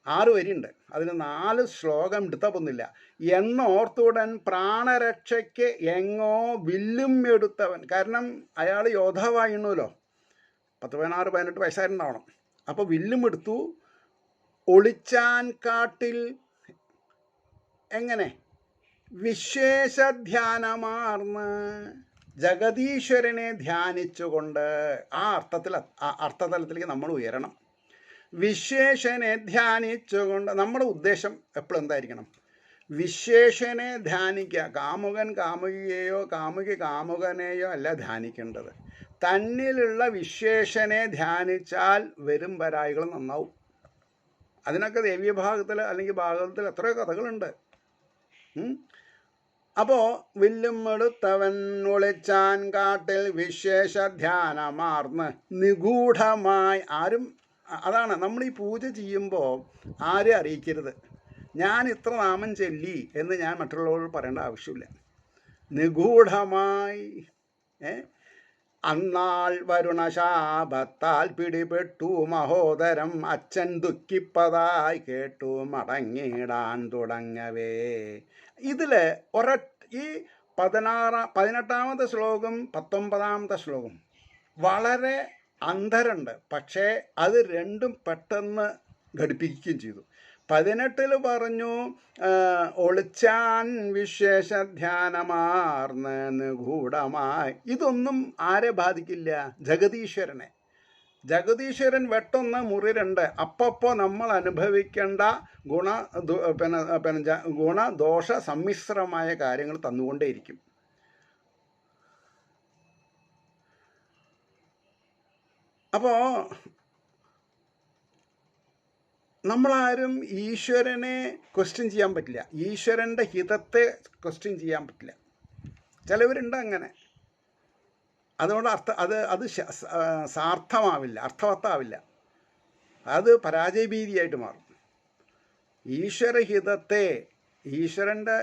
6 വരിയുണ്ട്. അതിന് 4 ശ്ലോകം എടുത്തപ്പൊന്നില്ല. എന്നോർത്തുടൻ പ്രാണരക്ഷയ്ക്ക് എങ്ങോ വില്ലും എടുത്തവൻ. കാരണം അയാൾ യോദ്ധാവായിരുന്നല്ലോ, 16-18 വയസ്സായിട്ടുണ്ടാവണം. അപ്പോൾ വില്ലും എടുത്തു. ഒളിച്ചാൻ കാട്ടിൽ എങ്ങനെ വിശേഷധ്യാനമാർന്ന് ജഗദീശ്വരനെ ധ്യാനിച്ചുകൊണ്ട് ആ അർത്ഥതലത്തിലേക്ക് നമ്മൾ ഉയരണം. വിശേഷനെ ധ്യാനിച്ചുകൊണ്ട് നമ്മുടെ ഉദ്ദേശം എപ്പോഴും എന്തായിരിക്കണം? വിശേഷനെ ധ്യാനിക്കുക. കാമുകൻ കാമുകിയെയോ കാമുകി കാമുകനെയോ അല്ല ധ്യാനിക്കേണ്ടത്. തന്നിലുള്ള വിശേഷനെ ധ്യാനിച്ചാൽ വരും വരായികൾ നന്നാവും. അതിനൊക്കെ ദേവീഭാഗത്തിൽ അല്ലെങ്കിൽ ഭാഗവതത്തിൽ എത്രയോ കഥകളുണ്ട്. അപ്പോൾ വില്ലും എടുത്തവൻ ഒളിച്ചാൻ കാട്ടിൽ വിശേഷധ്യാനമാർന്ന് നിഗൂഢമായി. അതാണ് നമ്മൾ ഈ പൂജ ചെയ്യുമ്പോൾ ആരും അറിയിക്കരുത്. ഞാൻ ഇത്ര നാമം ചൊല്ലി എന്ന് ഞാൻ മറ്റുള്ളവരോട് പറയേണ്ട ആവശ്യമില്ല. നിഗൂഢമായി. അന്നാൾ വരുണശാപത്താൽ പിടിപെട്ടു മഹോദരം അച്ഛൻ ദുഃഖിപ്പതായി കേട്ടു മടങ്ങിടാൻ തുടങ്ങവേ. ഇതിൽ ഈ 18-ാമത്തെ ശ്ലോകം 19-ാമത്തെ ശ്ലോകം വളരെ അന്തരമുണ്ട്. പക്ഷേ അത് രണ്ടും പെട്ടെന്ന് ഘടിപ്പിക്കുകയും ചെയ്തു. 18-ൽ പറഞ്ഞു ഒളിച്ചാൻ വിശേഷധ്യാനമാർന്ന് നിഗൂഢമായി. ഇതൊന്നും ആരെ ബാധിക്കില്ല? ജഗദീശ്വരനെ. ജഗദീശ്വരൻ വെട്ടൊന്ന് മുറി 2. അപ്പോൾ നമ്മൾ അനുഭവിക്കേണ്ട ഗുണദോഷ സമ്മിശ്രമായ കാര്യങ്ങൾ തന്നുകൊണ്ടേയിരിക്കും. അപ്പോൾ നമ്മളാരും ഈശ്വരനെ ക്വസ്റ്റ്യൻ ചെയ്യാൻ പറ്റില്ല. ഈശ്വരൻ്റെ ഹിതത്തെ ക്വസ്റ്റ്യൻ ചെയ്യാൻ പറ്റില്ല. ചിലവരുണ്ട് അങ്ങനെ. അതുകൊണ്ട് അത് സാർത്ഥമാവില്ല, അർത്ഥവത്താവില്ല. അത് പരാജയഭീതിയായിട്ട് മാറും. ഈശ്വരഹിതത്തെ, ഈശ്വരൻ്റെ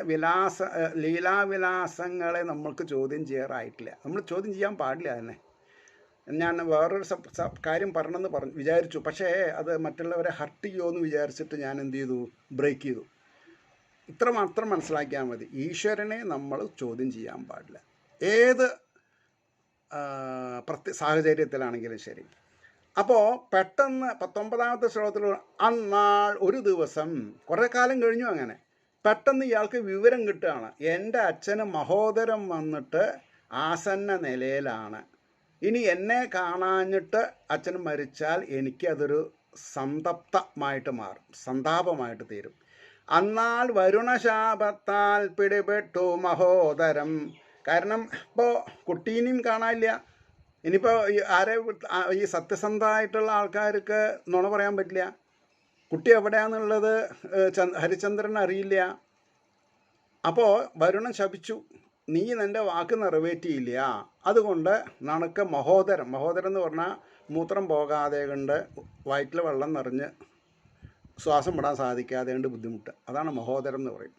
ലീലാവിലാസങ്ങളെ നമ്മൾക്ക് ചോദ്യം ചെയ്യാറായിട്ടില്ല. നമ്മൾ ചോദ്യം ചെയ്യാൻ പാടില്ല. തന്നെ ഞാൻ വേറൊരു കാര്യം പറഞ്ഞെന്ന് വിചാരിച്ചു. പക്ഷേ അത് മറ്റുള്ളവരെ ഹർട്ട് ചെയ്യുമോ എന്ന് വിചാരിച്ചിട്ട് ഞാൻ എന്ത് ചെയ്തു? ബ്രേക്ക് ചെയ്തു. ഇത്ര മാത്രം മനസ്സിലാക്കിയാൽ മതി. ഈശ്വരനെ നമ്മൾ ചോദ്യം ചെയ്യാൻ പാടില്ല, ഏത് സാഹചര്യത്തിലാണെങ്കിലും ശരി. അപ്പോൾ പെട്ടെന്ന് 19-ാമത്തെ ശ്ലോകത്തിൽ അന്നാൾ ഒരു ദിവസം, കുറേ കാലം കഴിഞ്ഞു അങ്ങനെ, പെട്ടെന്ന് ഇയാൾക്ക് വിവരം കിട്ടുകയാണ്. എൻ്റെ അച്ഛന് മഹോദരം വന്നിട്ട് ആസന്ന നിലയിലാണ്. ഇനി എന്നെ കാണാഞ്ഞിട്ട് അച്ഛൻ മരിച്ചാൽ എനിക്കതൊരു സന്തപ്തമായിട്ട് മാറും, സന്താപമായിട്ട് തീരും. അന്നാൾ വരുണശാപത്താൽ പിടിപെട്ടു മഹോദരം. കാരണം ഇപ്പോൾ കുട്ടീനെയും കാണാനില്ല. ഇനിയിപ്പോൾ ഈ സത്യസന്ധമായിട്ടുള്ള ആൾക്കാർക്ക് നുണ പറയാൻ പറ്റില്ല. കുട്ടി എവിടെയാണെന്നുള്ളത് ഹരിചന്ദ്രൻ അറിയില്ല. അപ്പോൾ വരുണൻ ശപിച്ചു, നീ നിൻ്റെ വാക്ക് നിറവേറ്റിയില്ല, അതുകൊണ്ട് നണക്ക് മഹോദരം എന്ന് പറഞ്ഞാൽ മൂത്രം പോകാതെ കൊണ്ട് വയറ്റിൽ വെള്ളം നിറഞ്ഞ് ശ്വാസം വിടാൻ സാധിക്കാതെ കൊണ്ട് ബുദ്ധിമുട്ട്, അതാണ് മഹോദരം എന്ന് പറയും.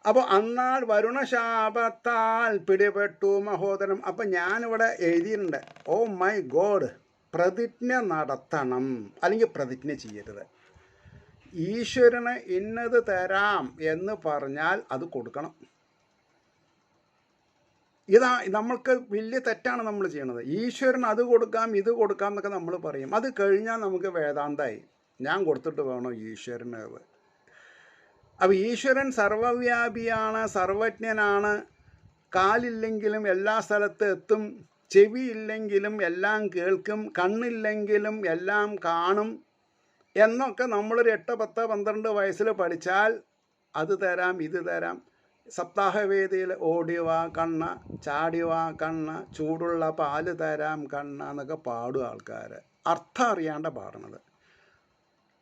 അപ്പോൾ അന്നാൾ വരുണശാപത്താൽ പിടിപെട്ടു മഹോദരം. അപ്പം ഞാനിവിടെ എഴുതിയിട്ടുണ്ട്, ഓ മൈ ഗോഡ്, പ്രതിജ്ഞ നടത്തണം, അല്ലെങ്കിൽ പ്രതിജ്ഞ ചെയ്യരുത്. ഈശ്വരന് ഇന്നത് തരാം എന്ന് പറഞ്ഞാൽ അത് കൊടുക്കണം. നമ്മൾക്ക് വലിയ തെറ്റാണ് നമ്മൾ ചെയ്യണത്. ഈശ്വരൻ അത് കൊടുക്കാം ഇത് കൊടുക്കാം എന്നൊക്കെ നമ്മൾ പറയും. അത് കഴിഞ്ഞാൽ നമുക്ക് വേദാന്തമായി, ഞാൻ കൊടുത്തിട്ട് വേണോ ഈശ്വരന്? അപ്പോൾ ഈശ്വരൻ സർവവ്യാപിയാണ്, സർവജ്ഞനാണ്. കാലില്ലെങ്കിലും എല്ലാ സ്ഥലത്തും എത്തും, ചെവിയില്ലെങ്കിലും എല്ലാം കേൾക്കും, കണ്ണില്ലെങ്കിലും എല്ലാം കാണും എന്നൊക്കെ നമ്മളൊരു 8, 10, 12 വയസ്സിൽ പഠിച്ചാൽ അത് തരാം ഇത് തരാം. സപ്താഹവേദിയിൽ ഓടിവാ കണ്ണ, ചാടിവാ കണ്ണ, ചൂടുള്ള പാല് തരാം കണ്ണ എന്നൊക്കെ പാടും ആൾക്കാർ. അർത്ഥം അറിയാണ്ട പാടണത്.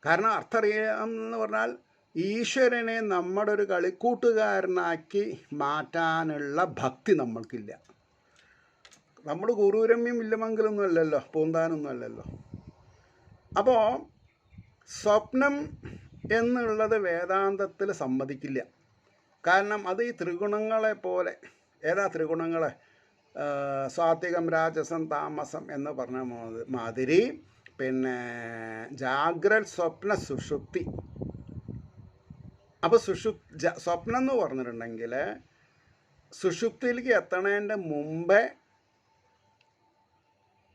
കാരണം അർത്ഥം അറിയാമെന്ന് പറഞ്ഞാൽ ഈശ്വരനെ നമ്മുടെ ഒരു കളിക്കൂട്ടുകാരനാക്കി മാറ്റാനുള്ള ഭക്തി നമ്മൾക്കില്ല. നമ്മൾ കുറൂരമ്യം ഇല്ലമംഗലൊന്നും അല്ലല്ലോ, പൂന്താനൊന്നും അല്ലല്ലോ. അപ്പോൾ സ്വപ്നം എന്നുള്ളത് വേദാന്തത്തിൽ സമ്മതിക്കില്ല. കാരണം അത് ഈ ത്രിഗുണങ്ങളെ പോലെ, ഏതാ ത്രിഗുണങ്ങൾ? സാത്വികം, രാജസം, താമസം എന്ന് പറഞ്ഞ മാതിരി പിന്നെ ജാഗ്രത്, സ്വപ്ന, സുഷുപ്തി. അപ്പോൾ സ്വപ്നം എന്ന് പറഞ്ഞിട്ടുണ്ടെങ്കിൽ സുഷുപ്തിയിലേക്ക് എത്തണതിൻ്റെ മുമ്പേ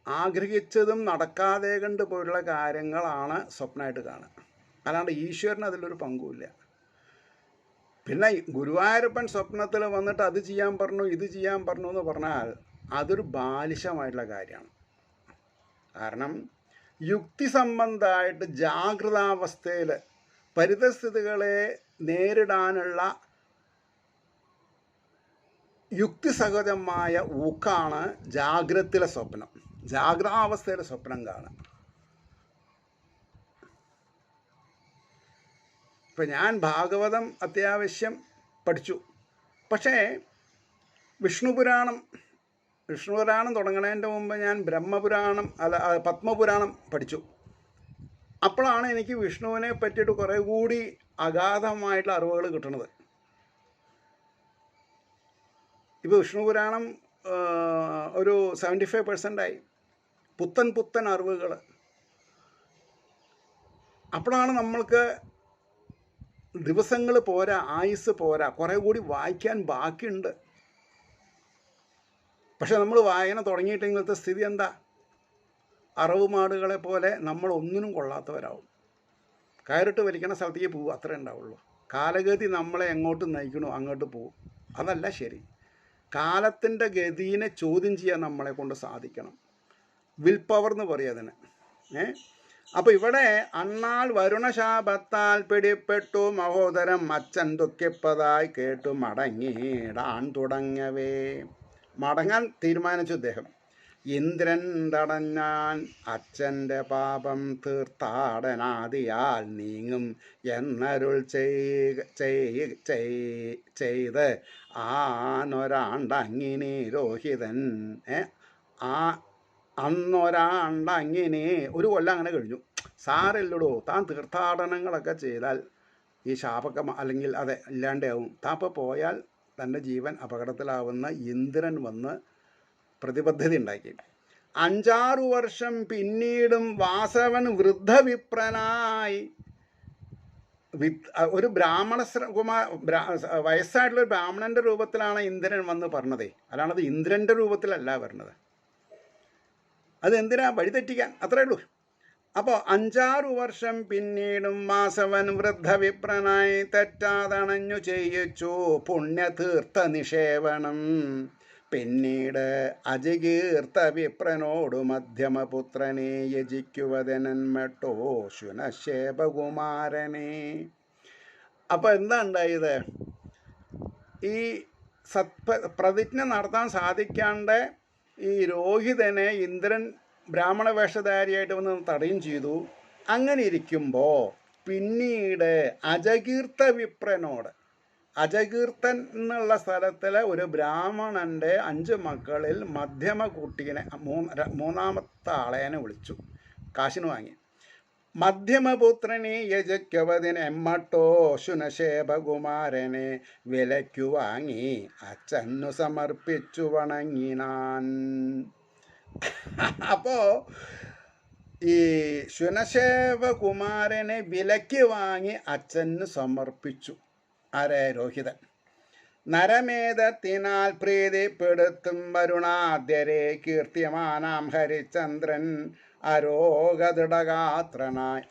ആഗ്രഹിച്ചതും നടക്കാതെ കണ്ട് പോലുള്ള കാര്യങ്ങളാണ് സ്വപ്നമായിട്ട് കാണുക. അല്ലാണ്ട് ഈശ്വരന് അതിലൊരു പങ്കുമില്ല. പിന്നെ ഗുരുവായൂരപ്പൻ സ്വപ്നത്തിൽ വന്നിട്ട് അത് ചെയ്യാൻ പറഞ്ഞു, ഇത് ചെയ്യാൻ പറഞ്ഞു എന്ന് പറഞ്ഞാൽ അതൊരു ബാലിശമായിട്ടുള്ള കാര്യമാണ്. കാരണം യുക്തി സംബന്ധമായിട്ട് ജാഗ്രതാവസ്ഥയിൽ പരിതസ്ഥിതികളെ നേരിടാനുള്ള യുക്തിസഹജമായ ഊക്കാണ് ജാഗ്രതയിലെ സ്വപ്നം, ജാഗ്രാവസ്ഥയിലെ സ്വപ്നം കാണുക. ഇപ്പം ഞാൻ ഭാഗവതം അത്യാവശ്യം പഠിച്ചു. പക്ഷേ വിഷ്ണുപുരാണം തുടങ്ങുന്നതിൻ്റെ മുമ്പ് ഞാൻ പത്മപുരാണം പഠിച്ചു. അപ്പോഴാണ് എനിക്ക് വിഷ്ണുവിനെ പറ്റിയിട്ട് കുറേ കൂടി അഗാധമായിട്ടുള്ള അറിവുകൾ കിട്ടുന്നത്. ഇപ്പോൾ വിഷ്ണുപുരാണം ഒരു 75% പുത്തൻ അറിവുകൾ. അപ്പോഴാണ് നമ്മൾക്ക് ദിവസങ്ങൾ പോരാ, ആയുസ് പോരാ, കുറേ കൂടി വായിക്കാൻ ബാക്കിയുണ്ട്. പക്ഷെ നമ്മൾ വായന തുടങ്ങിയിട്ടെങ്കിലത്തെ സ്ഥിതി എന്താ? അറവുമാടുകളെ പോലെ നമ്മൾ ഒന്നിനും കൊള്ളാത്തവരാവും. കയറിട്ട് വലിക്കണ സ്ഥലത്തേക്ക് പോകും, അത്രേ ഉണ്ടാവുള്ളൂ. കാലഗതി നമ്മളെ എങ്ങോട്ട് നയിക്കണോ അങ്ങോട്ട് പോകും. അതല്ല ശരി. കാലത്തിൻ്റെ ഗതിയെ ചോദ്യം ചെയ്യാൻ നമ്മളെ കൊണ്ട് സാധിക്കണം. വിൽ പവർ എന്ന് പറയും അതിന്. അപ്പോൾ ഇവിടെ അണ്ണാൾ വരുണശാപത്താൽ പിടിപ്പെട്ടു മഹോദരം അച്ഛൻ ദുഃഖിപ്പതായി കേട്ടു മടങ്ങിയിടാൻ തുടങ്ങവേ. മടങ്ങാൻ തീരുമാനിച്ചു അദ്ദേഹം. ഇന്ദ്രൻ തടഞ്ഞാൻ അച്ഛൻ്റെ പാപം തീർത്ഥാടനാദിയാൽ നീങ്ങും എന്നരുൾ ചെയ്ത് ആനൊരാണ്ടങ്ങിനെ രോഹിതൻ അന്നൊരാണ്ടങ്ങിനെ ഒരു കൊല്ലം അങ്ങനെ കഴിഞ്ഞു. സാരല്ലടോ, താൻ തീർത്ഥാടനങ്ങളൊക്കെ ചെയ്താൽ ഈ ശാപക അല്ലെങ്കിൽ അതെ ഇല്ലാണ്ടാവും. താപ്പം പോയാൽ തൻ്റെ ജീവൻ അപകടത്തിലാവുന്ന ഇന്ദ്രൻ വന്ന് പ്രതിബദ്ധത ഉണ്ടാക്കി. 5-6 വർഷം പിന്നീടും വാസവൻ വൃദ്ധവിപ്രനായി ഒരു വയസ്സായിട്ടുള്ളൊരു ബ്രാഹ്മണൻ്റെ രൂപത്തിലാണ് ഇന്ദ്രൻ വന്ന് പറഞ്ഞത്. അല്ലാണത് ഇന്ദ്രൻ്റെ രൂപത്തിലല്ല പറഞ്ഞത്. അതെന്തിനാ? വഴിതെറ്റിക്കാൻ, അത്രേ ഉള്ളൂ. അപ്പോൾ 5-6 വർഷം പിന്നീടും വാസവൻ വൃദ്ധവിപ്രനായി തെറ്റാതണഞ്ഞു ചെയ്യിച്ചു പുണ്യതീർത്ഥ നിഷേവണം. പിന്നീട് അജികീർത്ത വിപ്രനോടു മധ്യമപുത്രനെ യജിക്കുവതനന്മട്ടോ ശുനശേപകുമാരനെ. അപ്പോൾ എന്താ ഉണ്ടായത്? ഈ പ്രതിജ്ഞ നടത്താൻ സാധിക്കാണ്ട് ഈ രോഹിതനെ ഇന്ദ്രൻ ബ്രാഹ്മണ വേഷധാരിയായിട്ട് വന്ന് തടയും ചെയ്തു. അങ്ങനെ ഇരിക്കുമ്പോൾ പിന്നീട് അജകീർത്ത വിപ്രനോട്, അജകീർത്തൻ എന്നുള്ള സ്ഥലത്തിലെ ഒരു ബ്രാഹ്മണൻ്റെ 5 മക്കളിൽ മധ്യമ കുട്ടീനെ, മൂന്നാമത്തെ ആളേനെ വിളിച്ചു, കാശിന് വാങ്ങി. മധ്യമപുത്രനെ യജയ്ക്കവതിന് എമ്മട്ടോ ശുനശേപകുമാരനെ വിലയ്ക്കു വാങ്ങി അച്ഛനു സമർപ്പിച്ചു വണങ്ങിനാൻ. അപ്പോൾ ഈ ശുനശേപകുമാരനെ വിലയ്ക്ക് വാങ്ങി അച്ഛന് സമർപ്പിച്ചു. ആരെ? രോഹിതൻ. നരമേധത്തിനാൽ പ്രീതിപ്പെടുത്തും വരുണാദ്യരെ കീർത്തിമാനാം ഹരിചന്ദ്രൻ അരോഗദൃഢഗാത്രനായി,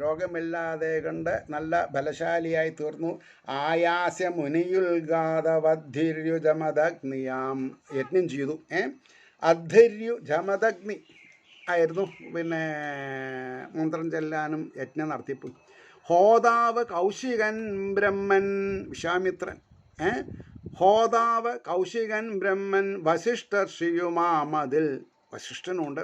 രോഗമില്ലാതെ കണ്ട് നല്ല ബലശാലിയായി തീർന്നു. ആയാസ്യ മുനിയുൽഗാതവദ്ധിര്യുജമദഗ്നിയാം യജ്ഞം ചെയ്തു. അദ്ധര്യുജമദഗ്നി ആയിരുന്നു പിന്നെ മന്ത്രം ചെല്ലാനും യജ്ഞം നടത്തിപ്പോയി. ഹോതാവ് കൗശികൻ ബ്രഹ്മൻ, വിശ്വാമിത്രൻ. ഹോതാവ് കൗശികൻ ബ്രഹ്മൻ വസിഷ്ഠർഷിയുമാമതിൽ, വസിഷ്ഠനുണ്ട്.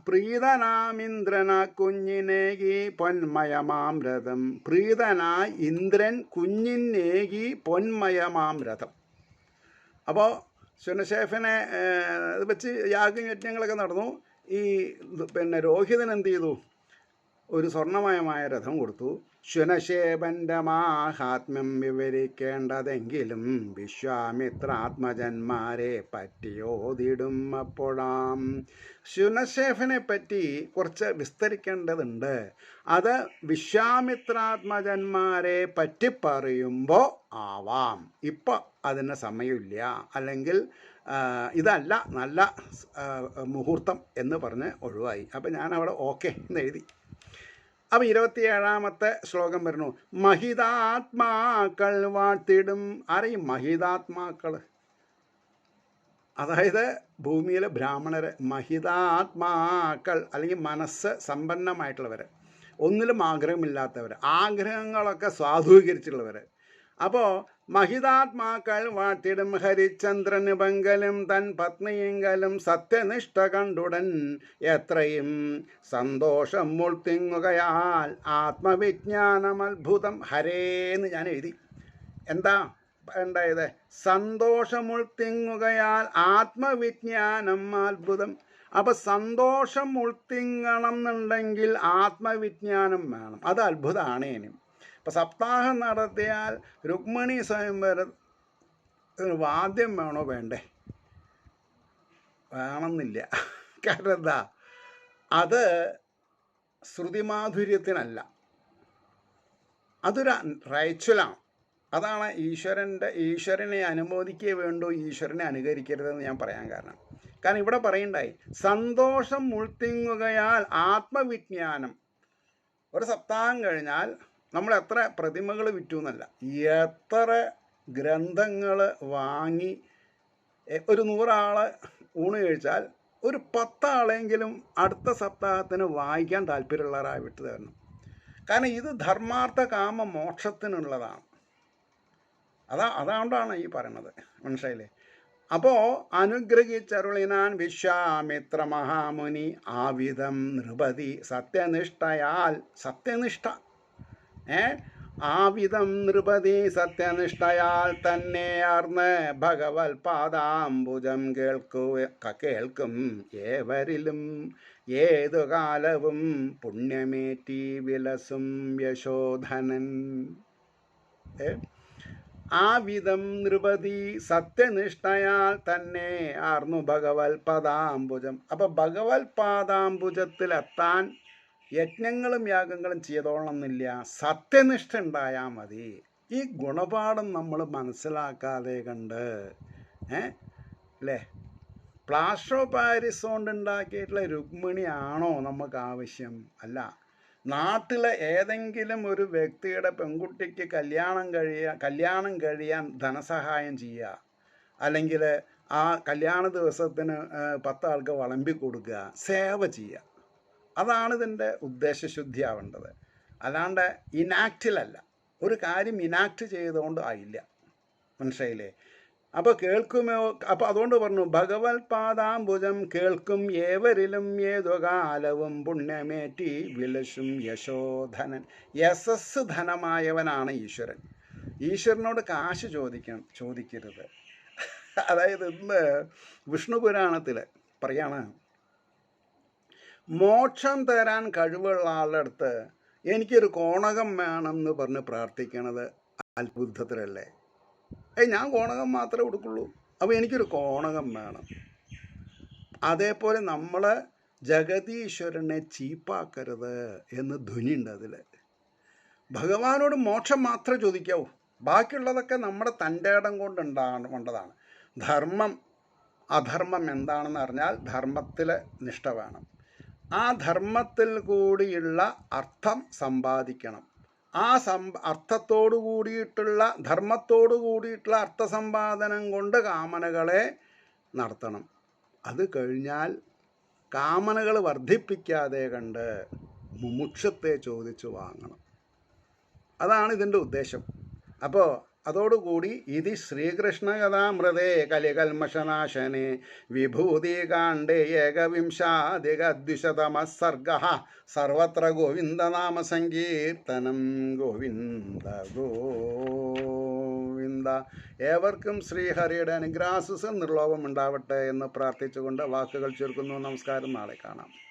പ്രീതനാമിന്ദ്രന കുഞ്ഞിനേകി പൊന്മയമാം രഥം. പ്രീതനായി ഇന്ദ്രൻ കുഞ്ഞിനേകി പൊന്മയമാം രഥം. അപ്പോൾ ശുനശേഫനെ അത് വെച്ച് യാഗയജ്ഞങ്ങളൊക്കെ നടന്നു. ഈ പിന്നെ രോഹിതൻ എന്ത് ചെയ്തു? ഒരു സ്വർണ്ണമയമായ രഥം കൊടുത്തു. ശുനശേപൻ്റെ മാഹാത്മ്യം വിവരിക്കേണ്ടതെങ്കിലും വിശ്വാമിത്രാത്മജന്മാരെ പറ്റിയോതിടും അപ്പോഴാം. ശുനശേഫനെ പറ്റി കുറച്ച് വിസ്തരിക്കേണ്ടതുണ്ട്. അത് വിശ്വാമിത്രാത്മജന്മാരെ പറ്റി പറയുമ്പോൾ ആവാം. ഇപ്പം അതിന് സമയമില്ല, അല്ലെങ്കിൽ ഇതല്ല നല്ല മുഹൂർത്തം എന്ന് പറഞ്ഞ് ഒഴിവായി. അപ്പം ഞാനവിടെ ഓക്കെ എന്ന് എഴുതി. അപ്പം 27ാമത്തെ ശ്ലോകം വരുന്നു. മഹിതാത്മാക്കൾ വാഴ്ത്തിടും. ആരെയും മഹിതാത്മാക്കൾ, അതായത് ഭൂമിയിലെ ബ്രാഹ്മണരെ. മഹിതാത്മാക്കൾ അല്ലെങ്കിൽ മനസ്സ് സമ്പന്നമായിട്ടുള്ളവർ, ഒന്നിലും ആഗ്രഹമില്ലാത്തവർ, ആഗ്രഹങ്ങളൊക്കെ സ്വാധൂകരിച്ചിട്ടുള്ളവർ. അപ്പോൾ മഹിതാത്മാക്കൾ വാഴ്ത്തിടും. ഹരിചന്ദ്രന് പങ്കലും തൻ പത്നിയെങ്കലും സത്യനിഷ്ഠ കണ്ടുടൻ എത്രയും സന്തോഷം മുൾത്തിങ്ങുകയാൽ ആത്മവിജ്ഞാനം അത്ഭുതം. ഹരേന്ന് ഞാൻ എഴുതി. എന്താ ഉണ്ടായത്? സന്തോഷമുൾത്തിങ്ങുകയാൽ ആത്മവിജ്ഞാനം അത്ഭുതം. അപ്പം സന്തോഷം ഉൾത്തിങ്ങണം എന്നുണ്ടെങ്കിൽ ആത്മവിജ്ഞാനം വേണം. അത് അത്ഭുതമാണ്. ഇനി ഇപ്പം സപ്താഹം നടത്തിയാൽ രുക്മിണി സ്വയംവരം വാദ്യം വേണോ? വേണ്ടേ? വേണമെന്നില്ല. കാരണം എന്താ? അത് ശ്രുതിമാധുര്യത്തിനല്ല, അതൊരു റൈച്വലാണ്. അതാണ് ഈശ്വരനെ അനുമോദിക്കേ വേണ്ടോ, ഈശ്വരനെ അനുകരിക്കരുതെന്ന് ഞാൻ പറയാൻ കാരണം ഇവിടെ പറയണ്ടായി സന്തോഷം ഉൾത്തിങ്ങുകയാൽ ആത്മവിജ്ഞാനം. ഒരു സപ്താഹം കഴിഞ്ഞാൽ നമ്മൾ എത്ര പ്രതിമകൾ വിറ്റു എന്നല്ല, എത്ര ഗ്രന്ഥങ്ങൾ വാങ്ങി. ഒരു 100 ആൾ ഊണ് കഴിച്ചാൽ ഒരു 10 ആളെങ്കിലും അടുത്ത സപ്താഹത്തിന് വായിക്കാൻ താല്പര്യമുള്ളവരായി വിട്ടു തരണം. കാരണം ഇത് ധർമാർത്ഥ കാമ മോക്ഷത്തിനുള്ളതാണ്. അതുകൊണ്ടാണ് ഈ പറയണത്, മനസ്സിലായില്ലേ? അപ്പോൾ അനുഗ്രഹിച്ചരുളിനാൻ വിശ്വാമിത്ര മഹാമുനി ആവിധം നൃപതി സത്യനിഷ്ഠയാൽ. സത്യനിഷ്ഠ ആവിധം നൃപതി സത്യനിഷ്ഠയാൽ തന്നെ ആർന്ന് ഭഗവത് പാദാംബുജം കേൾക്കും ഏവരിലും ഏതു കാലവും പുണ്യമേറ്റി വിലസും യശോധനൻ. ആവിധം നൃപതി സത്യനിഷ്ഠയാൽ തന്നെ ആർന്നു ഭഗവത് പാദാംബുജം. അപ്പം ഭഗവത് പാദാംബുജത്തിലെത്താൻ യജ്ഞങ്ങളും യാഗങ്ങളും ചെയ്തോളണമെന്നില്ല, സത്യനിഷ്ഠ ഉണ്ടായാൽ മതി. ഈ ഗുണപാഠം നമ്മൾ മനസ്സിലാക്കാതെ കണ്ട് അല്ലേ, പ്ലാസ്റ്റർ ഓഫ് പാരീസ് കൊണ്ട് ഉണ്ടാക്കിയിട്ടുള്ള രുക്മിണിയാണോ നമുക്ക് ആവശ്യം? അല്ല. നാട്ടിലെ ഏതെങ്കിലും ഒരു വ്യക്തിയുടെ പെൺകുട്ടിക്ക് കല്യാണം കഴിയാൻ ധനസഹായം ചെയ്യുക, അല്ലെങ്കിൽ ആ കല്യാണ ദിവസത്തിന് 10 ആൾക്ക് വിളമ്പി കൊടുക്കുക, സേവ ചെയ്യുക. അതാണ് ഇതിൻ്റെ ഉദ്ദേശശുദ്ധി ആവേണ്ടത്. അല്ലാണ്ട് ഇനാക്റ്റിലല്ല. ഒരു കാര്യം ഇനാക്റ്റ് ചെയ്തുകൊണ്ട് ആയില്ല, മനസ്സിലായില്ലേ? അപ്പോൾ കേൾക്കുമോ? അപ്പോൾ അതുകൊണ്ട് പറഞ്ഞു ഭഗവത് പാദാംബുജം കേൾക്കും ഏവരിലും ഏതു കാലവും പുണ്യമേറ്റി വിലസും യശോധനൻ. യശസ് ധനമായവനാണ് ഈശ്വരൻ. ഈശ്വരനോട് കാശ് ചോദിക്കരുത്. അതായത് ഇന്ന് വിഷ്ണു പുരാണത്തിൽ പറയാണ്, മോക്ഷം തരാൻ കഴിവുള്ള ആളുടെ അടുത്ത് എനിക്കൊരു കോണകം വേണം എന്ന് പറഞ്ഞ് പ്രാർത്ഥിക്കണത് അത്ഭുതത്തിലല്ലേ? ഞാൻ കോണകം മാത്രമേ കൊടുക്കുള്ളൂ, അപ്പോൾ എനിക്കൊരു കോണകം വേണം. അതേപോലെ നമ്മൾ ജഗതീശ്വരനെ ചീപ്പാക്കരുത് എന്ന് ധ്വനിയുണ്ട് അതിൽ. ഭഗവാനോട് മോക്ഷം മാത്രമേ ചോദിക്കാവൂ, ബാക്കിയുള്ളതൊക്കെ നമ്മുടെ തൻ്റെ ഇടം കൊണ്ടതാണ്. ധർമ്മം അധർമ്മം എന്താണെന്ന് അറിഞ്ഞാൽ ധർമ്മത്തിൽ നിഷ്ഠ വേണം. ആ ധർമ്മത്തിൽ കൂടിയുള്ള അർത്ഥം സമ്പാദിക്കണം. ആ അർത്ഥത്തോടു കൂടിയിട്ടുള്ള ധർമ്മത്തോടു കൂടിയിട്ടുള്ള അർത്ഥസമ്പാദനം കൊണ്ട് കാമനകളെ നടത്തണം. അത് കഴിഞ്ഞാൽ കാമനകൾ വർദ്ധിപ്പിക്കാതെ കണ്ട് മുമുക്ഷത്തെ ചോദിച്ചു വാങ്ങണം. അതാണ് ഇതിൻ്റെ ഉദ്ദേശം. അപ്പോൾ അതോടുകൂടി ഇത് ശ്രീകൃഷ്ണകഥാമൃതേ കലികൽമഷനാശനെ വിഭൂതികാണ്ഡേ ഏകവിംശാധികദ്വിശതമഃ സർഗഃ സർവത്ര ഗോവിന്ദനാമ സങ്കീർത്തനം. ഗോവിന്ദ ഗോവിന്ദ. എന്താ, ഏവർക്കും ശ്രീഹരിയുടെ അനുഗ്രാസസ് നിർലോഭം ഉണ്ടാവട്ടെ എന്ന് പ്രാർത്ഥിച്ചുകൊണ്ട് വാക്കുകൾ ചുരുക്കുന്നു. നമസ്കാരം. നാളെ കാണാം.